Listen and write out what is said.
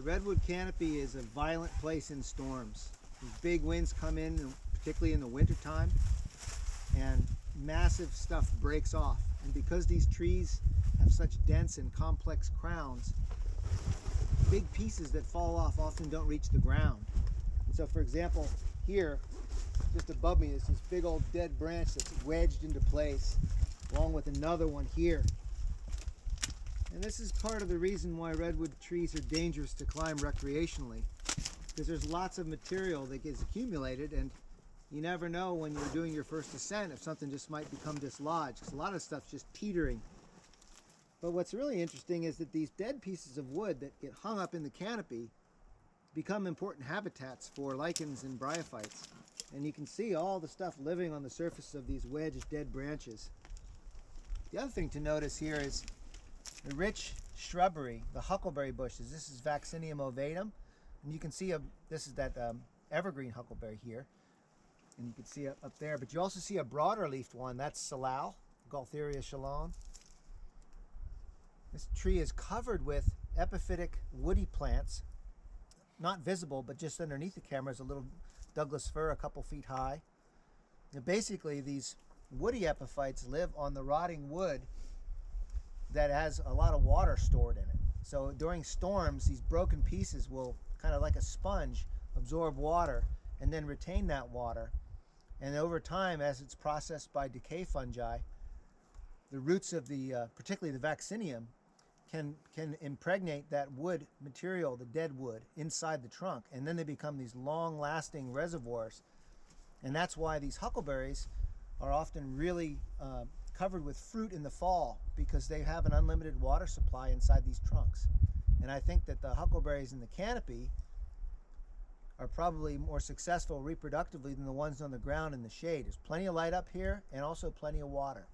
redwood canopy is a violent place in storms. These big winds come in, particularly in the wintertime, and massive stuff breaks off. And because these trees have such dense and complex crowns, big pieces that fall off often don't reach the ground. And so, for example, here, just above me is this big old dead branch that's wedged into place, along with another one here. And this is part of the reason why redwood trees are dangerous to climb recreationally, because there's lots of material that gets accumulated, and you never know when you're doing your first ascent if something just might become dislodged, because a lot of stuff's just teetering. But what's really interesting is that these dead pieces of wood that get hung up in the canopy become important habitats for lichens and bryophytes. And you can see all the stuff living on the surface of these wedged dead branches. The other thing to notice here is the rich shrubbery, the huckleberry bushes. This is Vaccinium ovatum, and you can see this is that evergreen huckleberry here, and you can see it up there. But you also see a broader leafed one. That's Sillett, Gaultheria chalone. This tree is covered with epiphytic woody plants, not visible, but just underneath the camera is a little Douglas fir a couple feet high. And basically, these woody epiphytes live on the rotting wood that has a lot of water stored in it. So during storms, these broken pieces will, kind of like a sponge, absorb water and then retain that water. And over time, as it's processed by decay fungi, the roots of the, particularly the vaccinium, can impregnate that wood material, the dead wood, inside the trunk. And then they become these long-lasting reservoirs. And that's why these huckleberries are often really covered with fruit in the fall, because they have an unlimited water supply inside these trunks. And I think that the huckleberries in the canopy are probably more successful reproductively than the ones on the ground in the shade. There's plenty of light up here and also plenty of water.